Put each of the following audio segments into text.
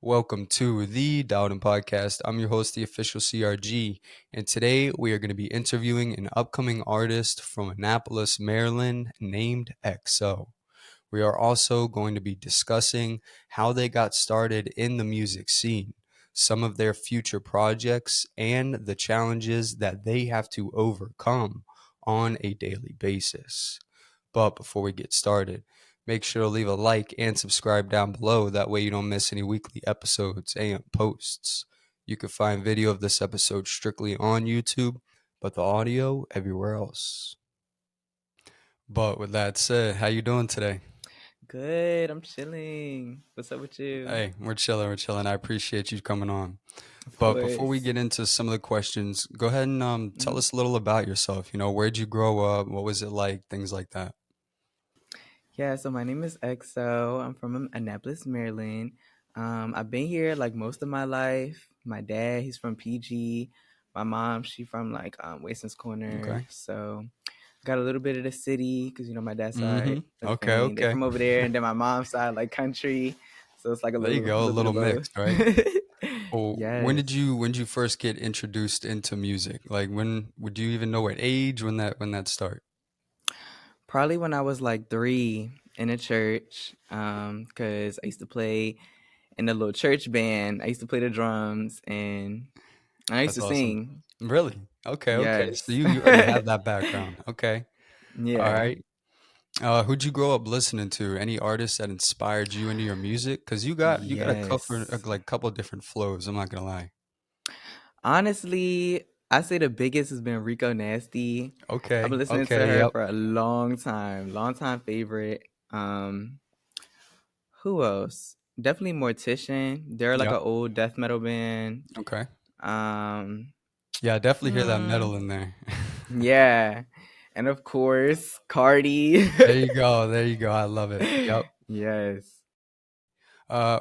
Welcome to the Dowden Podcast. I'm your host, the official CRG, and today we are going to be interviewing an upcoming artist from Annapolis, Maryland, named Aexo. We are also going to be discussing how they got started in the music scene, some of their future projects, and the challenges that they have to overcome on a daily basis. But before we get started, make sure to leave a like and subscribe down below. That way you don't miss any weekly episodes and posts. You can find video of this episode strictly on YouTube, but the audio everywhere else. But with that said, how you doing today? Good. I'm chilling. What's up with you? Hey, we're chilling. I appreciate you coming on. Of But before we course. get into some of the questions, go ahead and tell us a little about yourself. Where'd you grow up? What was it like? Things like that. Yeah, so my name is Exo. I'm from Annapolis, Maryland. I've been here like most of my life. My dad, he's from PG. My mom, she from like Wason's Corner. Okay. So got a little bit of the city because my dad's Mm-hmm. side of the Okay, family, they're okay. from over there, and then my mom's side like country. So it's like a There you little go, a little bit little of both. mixed, right? Well, when did Yes. you first get introduced into music? Like when would you even know what age when that start? Probably when I was like 3 in a church, because I used to play in a little church band. I used to play the drums and I used That's to awesome. sing. Really? Okay, okay. So Yes. you already have that background. Okay. All Yeah. right. Who'd you grow up listening to? Any artists that inspired you into your music? Because you got a Yes. couple different flows, I'm not gonna lie. Honestly, I say the biggest has been Rico Nasty. I've Okay, been listening to okay, her yep. for a long time favorite. Um, who else? Definitely Mortician. They're like Yep. an old death metal band. Okay. Um, Yeah, I definitely hear that hmm, metal in there. yeah. And of course, Cardi. There you go. There you go. I love it. Yep. Yes.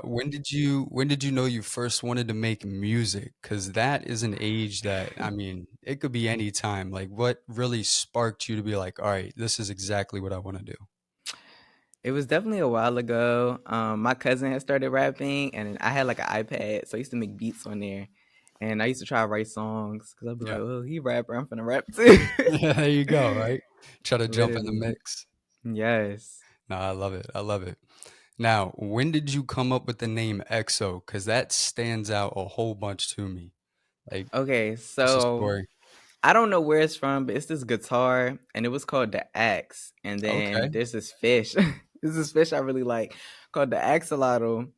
When did you know you first wanted to make music? Because that is an age that, I mean, it could be any time. Like, what really sparked you to be like, all right, this is exactly what I want to do? It was definitely a while ago. My cousin had started rapping, and I had like an iPad, so I used to make beats on there, and I used to try to write songs because I'd be like, Yeah. "Oh, he rapper, I'm finna rap too." Yeah, there you go, right? Try to jump in the Literally, mix. yes. No, I love it. I love it. Now, when did you come up with the name EXO? Because that stands out a whole bunch to me. Like, Okay, what's the so story? I don't know where it's from, but it's this guitar, and it was called the Axe. And then Okay. there's this fish, there's this fish I really like called the axolotl.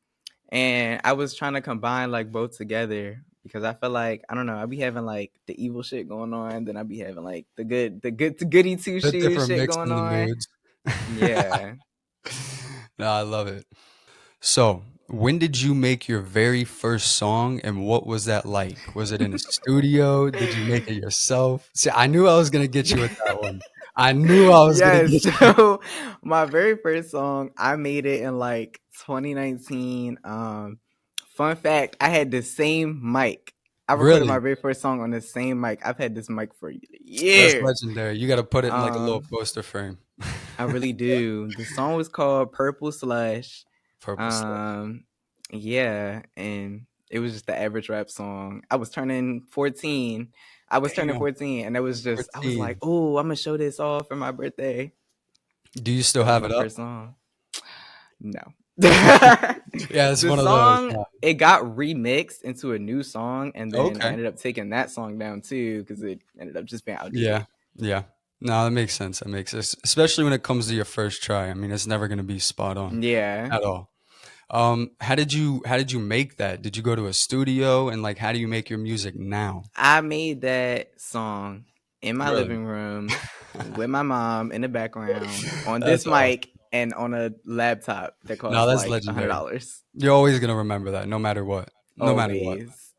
And I was trying to combine like both together because I feel like I don't know, I be having like the evil shit going on, then I be having like the goody two The shoes different shit mix going in the on. moods. Yeah. No, I love it. So, when did you make your very first song and what was that like? Was it in a studio? Did you make it yourself? See, I knew I was gonna get you with that one. I knew I was gonna Yes. get you. So my very first song, I made it in like 2019. Fun fact, I had the same mic. I recorded my Really? very first song on the same mic. I've had this mic for That's years. legendary. You gotta put it in like a little Um, poster frame. I really do. The song was called Purple Slush. Purple Slush. Um, yeah, and it was just the average rap song. I was turning 14. I was turning Damn, 14, and it was just, I was like, 14. oh, I'm gonna show this off for my birthday. Do you still That was have my it up? first song. No. Yeah, it's The one of those. song, Yeah. it got remixed into a new song, and then I Okay. ended up taking that song down too because it ended up just being outdated. Yeah. Yeah. No, that makes sense. That makes sense. Especially when it comes to your first try. I mean, it's never gonna be spot on Yeah. at all. How did you make that? Did you go to a studio and like how do you make your music now? I made that song in my Really? living room with my mom in the background on this That's mic awesome. and on a laptop that No, costs that's like legendary. $100. You're always gonna remember that, no matter what. No matter what. Always.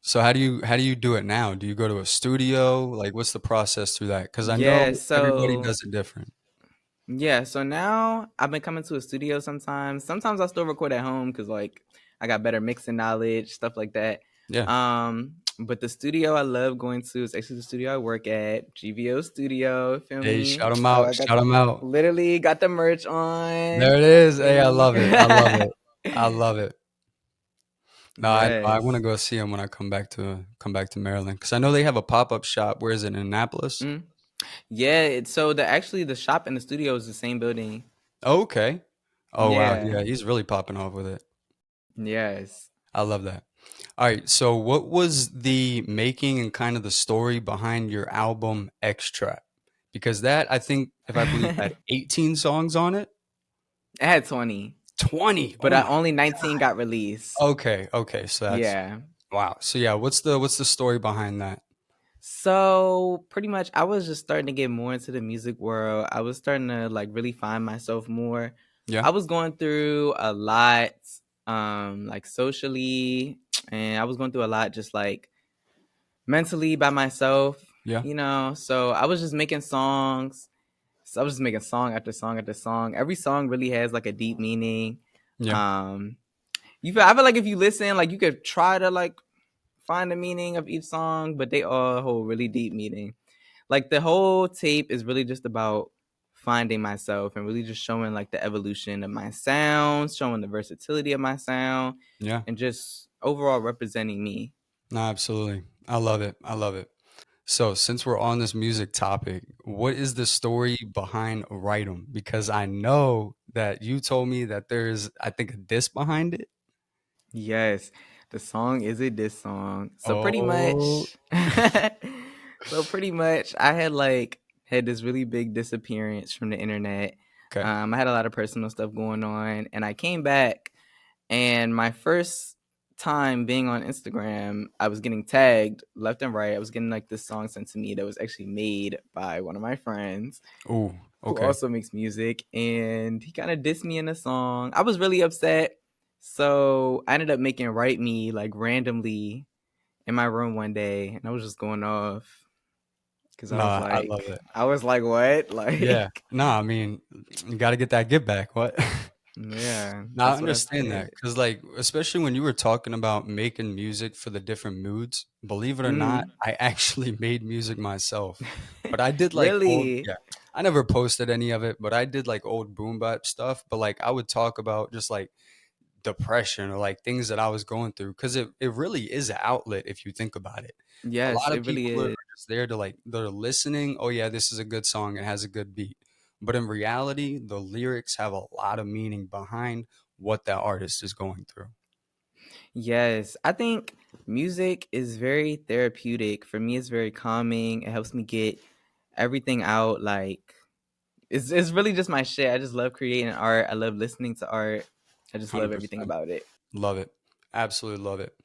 So how do you do it now? Do you go to a studio? Like what's the process through that? Because I know Yeah, everybody so does it different. so now I've been coming to a studio sometimes. Sometimes I still record at home because like I got better mixing knowledge, stuff like that. Yeah. But the studio I love going to is actually the studio I work at, GVO Studio. Feel Hey, me? shout them So out. I got Shout them out. literally got the merch on. There it is. Feel Hey, I me? love it. I love it. I love it. No, I want to Yes. go see him when I come back to Maryland because I know they have a pop-up shop. Where is it, in Annapolis? Mm. Yeah, it's so the shop and the studio is the same building. Oh, okay. Oh wow, Yeah. yeah, he's really popping off with it. Yes. I love that. All right, so what was the making and kind of the story behind your album X Trap? Because that I think, if I believe, had It 18 songs on it. had 20, 20. but Oh my. only 19 got released. Okay, okay. So that's Yeah. wow. So yeah, what's the story behind that? So pretty much I was just starting to get more into the music world. I was starting to like really find myself more. Yeah, I was going through a lot like socially, and I was going through a lot just like mentally by myself, yeah, So I was just making songs. So I was just making song after song after song. Every song really has like a deep meaning. yeah, Um I feel like if you listen, like you could try to like find the meaning of each song, but they all hold really deep meaning. Like the whole tape is really just about finding myself and really just showing like the evolution of my sound, showing the versatility of my sound, yeah. and just overall representing me. No, absolutely. I love it. I love it. So, since we're on this music topic, what is the story behind Write 'em? Because I know that you told me that there's, I think, a diss behind it. Yes, the song is a diss song. Oh, So pretty much, I had like had this really big disappearance from the internet. okay. I had a lot of personal stuff going on, and I came back. And my first time being on Instagram, I was getting tagged left and right. I was getting like this song sent to me that was actually made by one of my friends Oh, who okay. also makes music, and he kind of dissed me in a song. I was really upset. So I ended up making Write Me like randomly in my room one day, and I was just going off because Nah, I love it. I was like, what? Yeah. Like, Nah, I mean, you got to get that get back. What? yeah, Now I that's what I understand that said. because, like, especially when you were talking about making music for the different moods, believe it or not, Mm. I actually made music myself. But I did like old, Really? yeah. I never posted any of it, but I did like old boom bap stuff. But like, I would talk about just like depression or like things that I was going through because it really is an outlet if you think about it. A Yes, lot of it really people are is. just there to like they're listening. Oh yeah, this is a good song. It has a good beat. But in reality, the lyrics have a lot of meaning behind what that artist is going through. Yes, I think music is very therapeutic. For me, it's very calming. It helps me get everything out. Like it's really just my shit. I just love creating art. I love listening to art. I just love everything 100%. about it. Love it. Absolutely love it.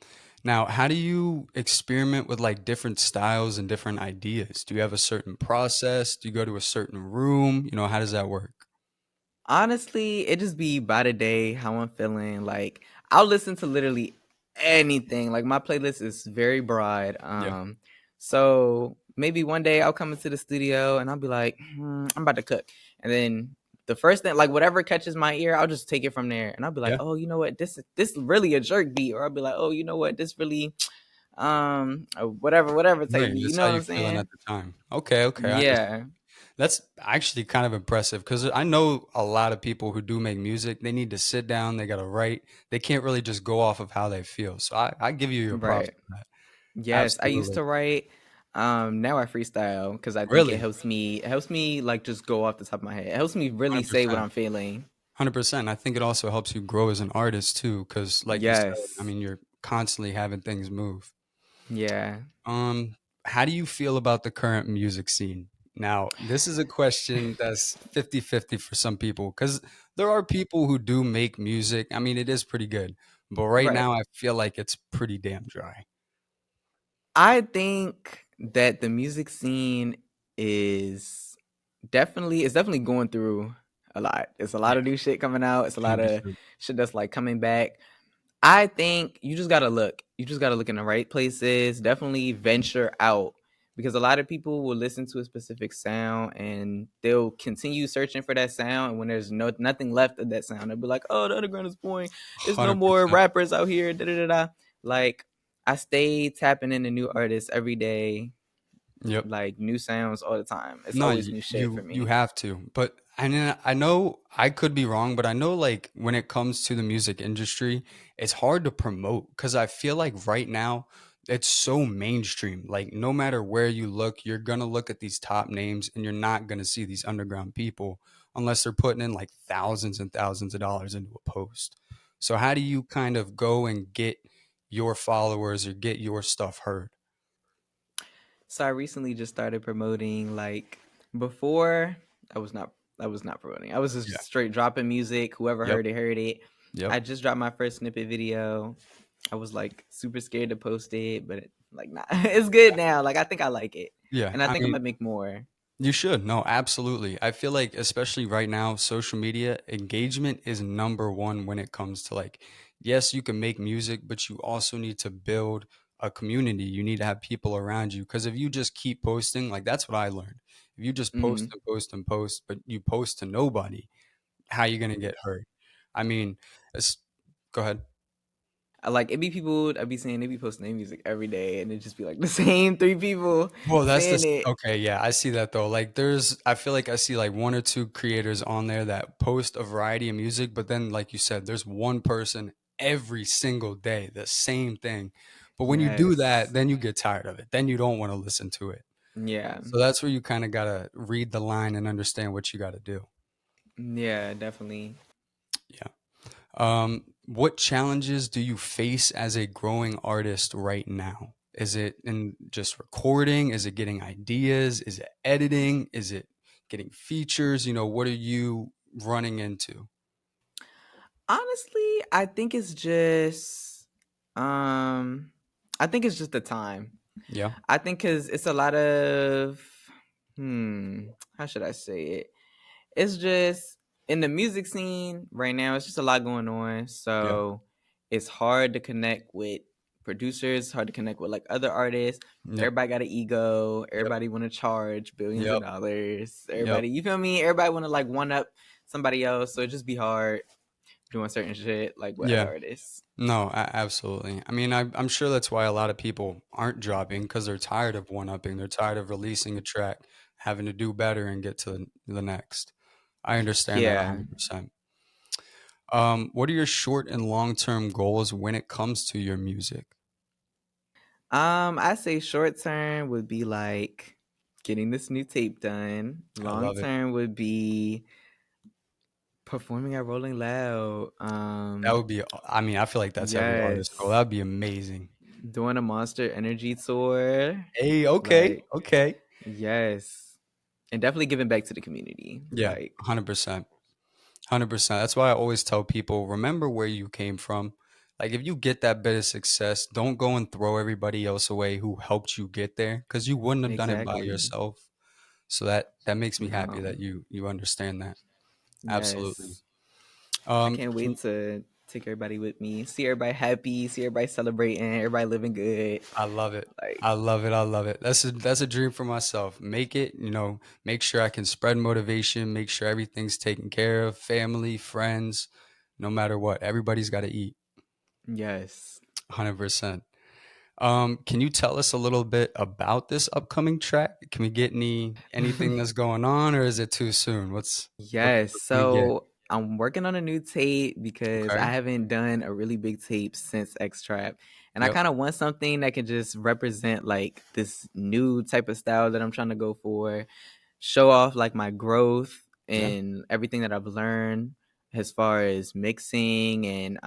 Now, how do you experiment with like different styles and different ideas? Do you have a certain process? Do you go to a certain room? How does that work? Honestly, it just be by the day how I'm feeling. Like I'll listen to literally anything. Like my playlist is very broad. Yeah. So maybe one day I'll come into the studio and I'll be like, I'm about to cook, and then the first thing, like whatever catches my ear, I'll just take it from there, and I'll be like, Yeah. oh, you know what, this really a jerk beat, or I'll be like, oh, you know what, this really, whatever type Right. beat. You That's know how what you I'm feeling at saying? the time. Okay, okay. I understand. Yeah, That's actually kind of impressive because I know a lot of people who do make music, they need to sit down, they got to write. They can't really just go off of how they feel. So I give you your props right. for that. Yes, I used Absolutely. to write. Now I freestyle because I think it Really? helps me. It helps me like just go off the top of my head. It helps me really say what 100%. I'm feeling. 100%. I think it also helps you grow as an artist too, because like you said, I Yes. mean, you're constantly having things move. Yeah. Um, how do you feel about the current music scene? Now, this is a question that's 50-50 for some people because there are people who do make music. I mean, it is pretty good, but right Right. now I feel like it's pretty damn dry. I think that the music scene is definitely going through a lot. It's a lot Yeah, of new shit coming out. It's a lot of 100%. shit that's like coming back. I think you just gotta look. You just gotta look in the right places. Definitely venture out because a lot of people will listen to a specific sound and they'll continue searching for that sound. And when there's nothing left of that sound, they'll be like, "Oh, the underground is boring. There's no more 100%. rappers out here." Da da da da. Like I stay tapping into new artists every day, Yep. like new sounds all the time. It's No, always you new shit for you you me. have to. But And then I know I could be wrong, but I know like when it comes to the music industry, it's hard to promote because I feel like right now it's so mainstream. Like no matter where you look, you're gonna look at these top names and you're not gonna see these underground people unless they're putting in like thousands and thousands of dollars into a post. So how do you kind of go and get your followers or get your stuff heard? So I recently just started promoting. Like before, I was not. I was not promoting. I was just Yeah. straight dropping music. Whoever Yep. heard it, heard it. Yep. I just dropped my first snippet video. I was like super scared to post it, but like nah, it's good now. Like I think I like it, Yeah. and I I think I'm mean, gonna make more. you should. No, absolutely. I feel like, especially right now, social media engagement is number one when it comes to like, yes, you can make music, but you also need to build a community. You need to have people around you. Because if you just keep posting, like that's what I learned. If you just post Hmm. and post and post, but you post to nobody, how you going to get hurt? I mean, it's, go ahead. I like it be people. I be saying they be posting their music every day, and it just be like the same three people Well, that's saying this it. okay, yeah, I see that though. Like I feel like I see like one or two creators on there that post a variety of music, but then like you said, there's one person every single day, the same thing. But when you do that, Yes. then you get tired of it. Then you don't want to listen to it. Yeah. So that's where you kind of got to read the line and understand what you got to do. Yeah. Definitely. Yeah. What challenges do you face as a growing artist right now? Is it in just recording? Is it getting ideas? Is it editing? Is it getting features? What are you running into? Honestly, I think it's just um I think it's just the time. Yeah, I think cuz it's a lot of how should I say it? It's just in the music scene right now, it's just a lot going on. yeah, So it's hard to connect with producers, hard to connect with like other artists. yep, Everybody got an ego. yep, Everybody want to charge billions of yep, dollars. yep, Everybody, you feel me? Everybody want to like one up somebody else. So it just be hard doing certain shit like with other yeah. artists. No, absolutely. I mean, I'm sure that's why a lot of people aren't dropping because they're tired of one-upping. They're tired of releasing a track, having to do better and get to the next. I understand that Yeah. 100%. What are your short and long-term goals when it comes to your music? I say short term would be like getting this new tape done. I Long love it. term would be performing at Rolling Loud. That would be I mean, I feel like that's every artist's goal. Yes. That'd be amazing. Doing a Monster Energy tour. Hey, okay, Like, okay. yes. And definitely giving back to the community. Yeah, Like, 100%. 100%. That's why I always tell people, remember where you came from. Like if you get that bit of success, don't go and throw everybody else away who helped you get there because you wouldn't have done it by exactly. yourself. So that makes me happy No. that you understand that. Absolutely. Yes. I can't Can wait to take everybody with me. See everybody happy, see everybody celebrating, everybody living good. I love it. Like, I love it. I love it. That's a dream for myself. Make it, make sure I can spread motivation, make sure everything's taken care of, family, friends, no matter what. Everybody's got to eat. yes. 100%. Can you tell us a little bit about this upcoming track? Can we get anything that's going on, or is it too soon? Yes. What can we get? So I'm working on a new tape because I Okay. haven't done a really big tape since X Trap. And I Yep. kind of want something that can just represent like this new type of style that I'm trying to go for, show off like my growth Yeah. and everything that I've learned as far as mixing and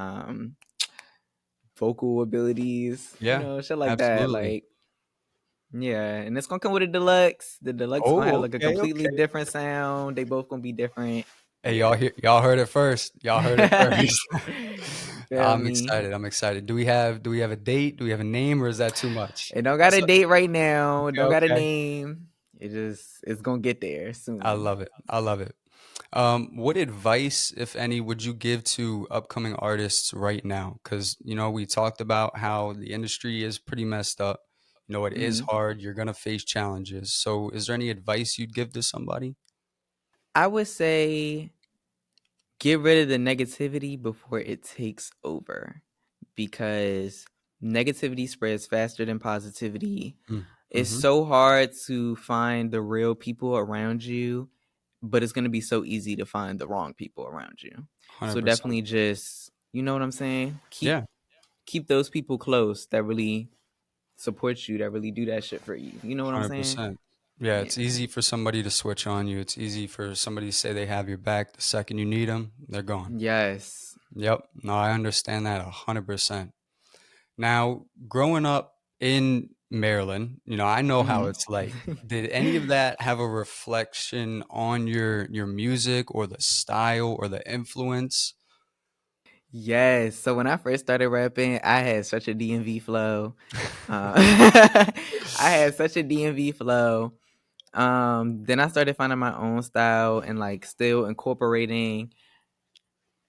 vocal abilities, Yeah. shit like that. Absolutely. Like, yeah, and it's gonna come with a deluxe. The deluxe gonna have Oh, like a okay. completely Okay. different sound. They both gonna be different. Hey, Yeah. y'all heard it first. Y'all heard it first. You feel I'm me? excited. I'm excited. Do we have a date? Do we have a name, or is that too much? It don't got a So date right now. It okay, don't got a okay. name. It's gonna get there I soon. love it. I love it. What advice, if any, would you give to upcoming artists right now? Because, we talked about how the industry is pretty messed up. It is Hmm. hard. You're going to face challenges. So, is there any advice you'd give to somebody? I would say get rid of the negativity before it takes over because negativity spreads faster than positivity. Mm. It's Mm-hmm. so hard to find the real people around you but it's gonna be so easy to find the wrong people around you. So 100%. definitely just, you know what I'm saying? Keep Yeah, keep those people close that really support you, that really do that shit for you. You know what I'm saying? 100%. Yeah, Yeah. it's easy for somebody to switch on you. It's easy for somebody to say they have your back. The second you need them, they're gone. Yes. Yep. No, I understand that 100%. Now, growing up in Maryland, I know how Hmm. it's like. Did any of that have a reflection on your music or the style or the influence? Yes. So when I first started rapping, I had such a DMV flow. I had such a DMV flow. Then I started finding my own style and like still incorporating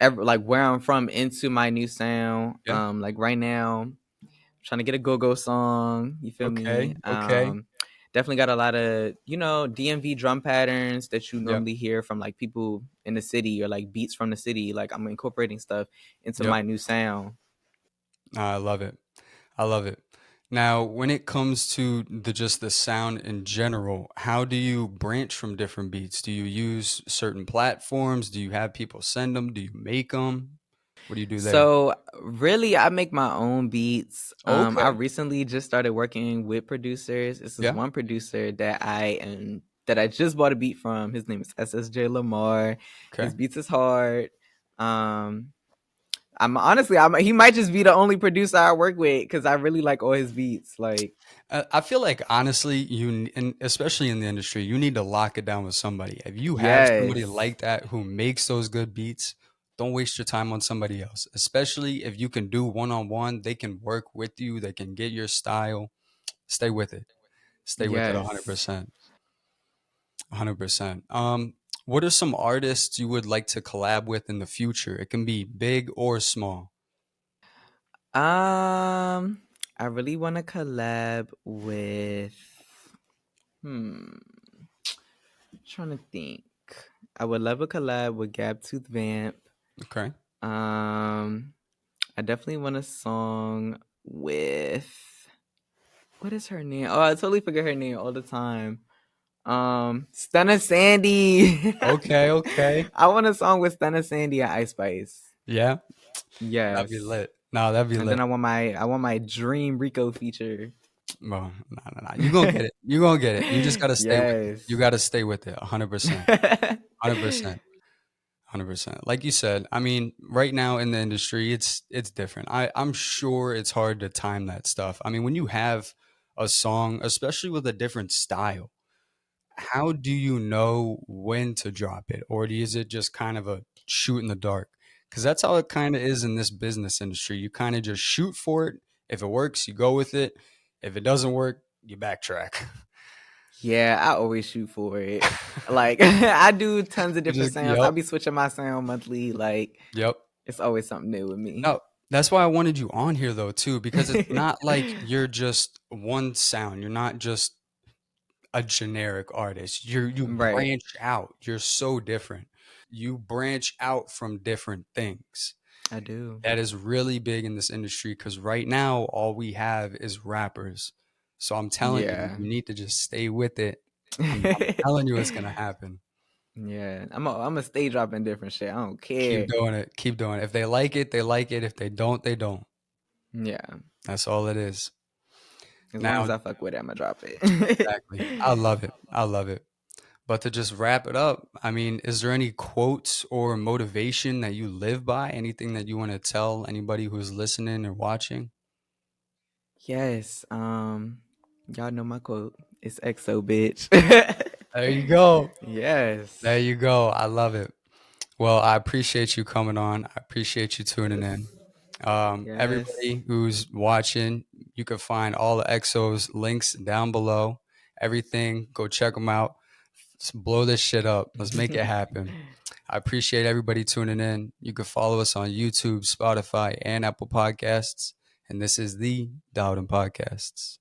like where I'm from into my new sound. Yeah. Like right now, trying to get a go-go song. You feel me? Okay. Okay. Definitely got a lot of, DMV drum patterns that you Yep. normally hear from like people in the city or like beats from the city. Like I'm incorporating stuff into Yep. my new sound. I love it. I love it. Now, when it comes to the sound in general, how do you branch from different beats? Do you use certain platforms? Do you have people send them? Do you make them? What do you do there? So really, I make my own beats. I Okay. recently just started working with producers. This is Yeah. one producer that I just bought a beat from. His name is SSJ Lamar. Okay. His beats is hard. Um, I'm he might just be the only producer I work with because I really like all his beats. Like I feel like honestly, and especially in the industry, you need to lock it down with somebody. If you have somebody yes, like that who makes those good beats, don't waste your time on somebody else. Especially if you can do one on one, they can work with you, they can get your style. Stay with it. Stay with it yes. 100%. 100%. What are some artists you would like to collab with in the future? It can be big or small. I really want to collab with. Hmm. Trying to think. I would love a collab with Gab Tooth Vamp. Okay. Um, I definitely want a song with what is her name? Oh, I totally forget her name all the time. Stunna Sandy. Okay, okay. I want a song with Stunna Sandy and Ice Spice. Yeah, that'd be Yes. lit. No, that'd be And then lit. I want my Dream Rico feature. Well, no, no, no. You gonna get it. You gonna get it. You just gotta stay with it. You Yes. gotta stay with it. 100%. 100%. 100%. Like you said, I mean, right now in the industry, it's different. I'm sure it's hard to time that stuff. I mean, when you have a song, especially with a different style, how do you know when to drop it? Or is it just kind of a shoot in the dark? Because that's how it kind of is in this business industry. You kind of just shoot for it. If it works, you go with it. If it doesn't work, you backtrack. Yeah, I always shoot for it. Like I do tons of You different just, sounds. yep, I'll be switching my sound monthly. Like yep. it's always something new with me. No, that's why I wanted you on here though too, because it's not like you're just one sound. You're not just a generic artist. You Right. branch out. You're so different. You branch out from different things. I do. That is really big in this industry because right now all we have is rappers. So I'm telling you, Yeah. you need to just stay with it. I'm telling you it's gonna happen. Yeah. I'm a stay dropping different shit. I don't Keep care. doing it. Keep doing it. If they like it, they like it. If they don't, they don't. Yeah. That's all it is. As long Now, as I fuck with it, I'ma drop it. exactly. I love it. I love it. But to just wrap it up, I mean, is there any quotes or motivation that you live by? Anything that you want to tell anybody who's listening or watching? Yes. Y'all know my quote. It's EXO, bitch. There you go. There Yes. you go. I love it. Well, I appreciate you coming on. I appreciate you tuning in. Yes. Everybody who's watching, you can find all the Exos links down below. Everything, go check them out. Let's blow this shit up. Let's make it happen. I appreciate everybody tuning in. You can follow us on YouTube, Spotify, and Apple Podcasts. And this is the Dowden Podcasts.